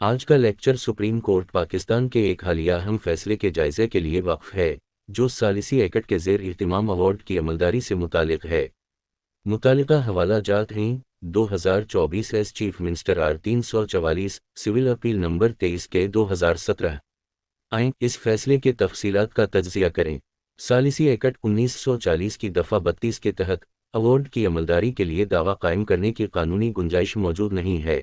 آج کا lecture supreme court Pakistan کے ایک حالیہ اہم فیصلے کے جائزے کے لیے وقف ہے، جو ثالثی ایکٹ کے زیر اہتمام ایوارڈ کی عملداری سے متعلق ہے۔ متعلقہ حوالہ جات ہیں: 2024 S chief minister R 344 civil appeal number 23 کے 2017۔ آئیں اس فیصلے کے تفصیلات کا تجزیہ کریں۔ ثالثی ایکٹ 1940 کی دفعہ 32 کے تحت ایوارڈ کی عملداری کے لیے دعویٰ قائم کرنے کی قانونی گنجائش موجود نہیں ہے۔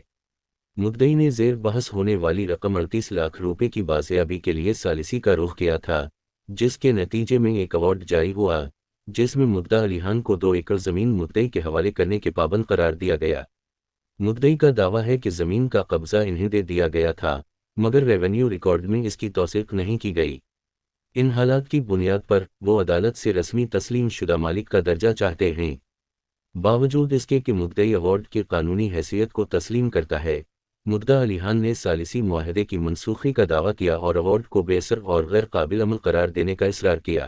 مدعی نے زیر بحث ہونے والی رقم 38 لاکھ روپے کی بازیابی کے لیے ثالثی کا رخ کیا تھا، جس کے نتیجے میں ایک ایوارڈ جاری ہوا، جس میں مدعا علی خان کو 2 ایکڑ زمین مدعی کے حوالے کرنے کے پابند قرار دیا گیا۔ مدعی کا دعویٰ ہے کہ زمین کا قبضہ انہیں دے دیا گیا تھا، مگر ریونیو ریکارڈ میں اس کی توثیق نہیں کی گئی۔ ان حالات کی بنیاد پر وہ عدالت سے رسمی تسلیم شدہ مالک کا درجہ چاہتے ہیں۔ باوجود اس کے کہ مدعی ایوارڈ کی قانونی حیثیت کو تسلیم کرتا ہے، مدعا علی خان نے ثالثی معاہدے کی منسوخی کا دعویٰ کیا اور ایوارڈ کو بے اثر اور غیر قابل عمل قرار دینے کا اصرار کیا۔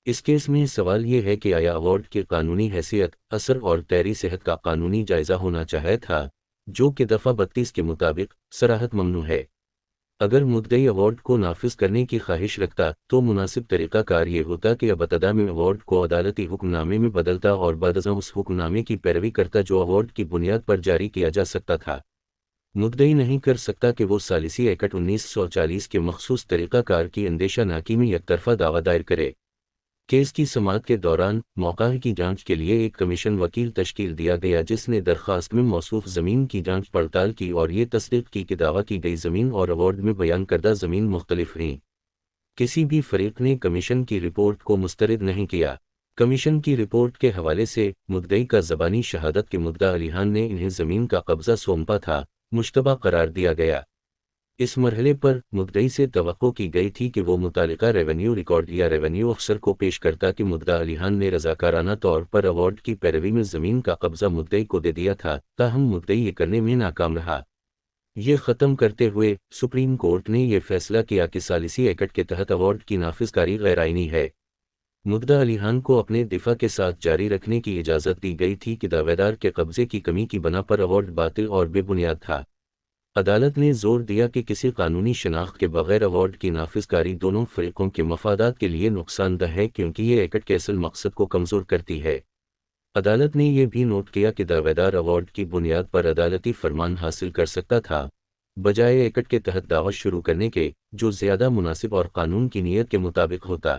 اس کیس میں سوال یہ ہے کہ آیا ایوارڈ کی قانونی حیثیت، اثر اور طیری صحت کا قانونی جائزہ ہونا چاہیے تھا، جو کہ دفعہ 32 کے مطابق صراحت ممنوع ہے۔ اگر مدعی ایوارڈ کو نافذ کرنے کی خواہش رکھتا تو مناسب طریقہ کار یہ ہوتا کہ ابتدا میں ایوارڈ کو عدالتی حکم نامے میں بدلتا اور بعد ازاں اس حکم نامے کی پیروی کرتا جو ایوارڈ کی بنیاد پر جاری کیا جا سکتا تھا۔ مدعی نہیں کر سکتا کہ وہ ثالثی ایکٹ 1940 کے مخصوص طریقہ کار کی اندیشہ ناکی میں یک طرفہ دعویٰ دائر کرے۔ کیس کی سماعت کے دوران موقع کی جانچ کے لیے ایک کمیشن وکیل تشکیل دیا گیا جس نے درخواست میں موصوف زمین کی جانچ پڑتال کی اور یہ تصدیق کی کہ دعویٰ کی گئی زمین اور ایوارڈ میں بیان کردہ زمین مختلف ہیں۔ کسی بھی فریق نے کمیشن کی رپورٹ کو مسترد نہیں کیا۔ کمیشن کی رپورٹ کے حوالے سے مدعی کا زبانی شہادت کہ مدعا علی خان نے انہیں زمین کا قبضہ سونپا تھا، مشتبہ قرار دیا گیا۔ اس مرحلے پر مدعی سے توقع کی گئی تھی کہ وہ متعلقہ ریونیو ریکارڈ یا ریونیو افسر کو پیش کرتا کہ مدعا علی خان نے رضاکارانہ طور پر ایوارڈ کی پیروی میں زمین کا قبضہ مدعی کو دے دیا تھا، تاہم مدعی یہ کرنے میں ناکام رہا۔ یہ ختم کرتے ہوئے سپریم کورٹ نے یہ فیصلہ کیا کہ ثالثی ایکٹ کے تحت ایوارڈ کی نافذ کاری غیر آئینی ہے۔ مدعا علی خان کو اپنے دفاع کے ساتھ جاری رکھنے کی اجازت دی گئی تھی کہ دعویدار کے قبضے کی کمی کی بنا پر ایوارڈ باطل اور بے بنیاد تھا۔ عدالت نے زور دیا کہ کسی قانونی شناخت کے بغیر ایوارڈ کی نافذ کاری دونوں فریقوں کے مفادات کے لیے نقصان دہ ہے کیونکہ یہ ایکٹ کے اصل مقصد کو کمزور کرتی ہے۔ عدالت نے یہ بھی نوٹ کیا کہ دعویدار ایوارڈ کی بنیاد پر عدالتی فرمان حاصل کر سکتا تھا، بجائے ایکٹ کے تحت دعوی شروع کرنے کے، جو زیادہ مناسب اور قانون کی نیت کے مطابق ہوتا۔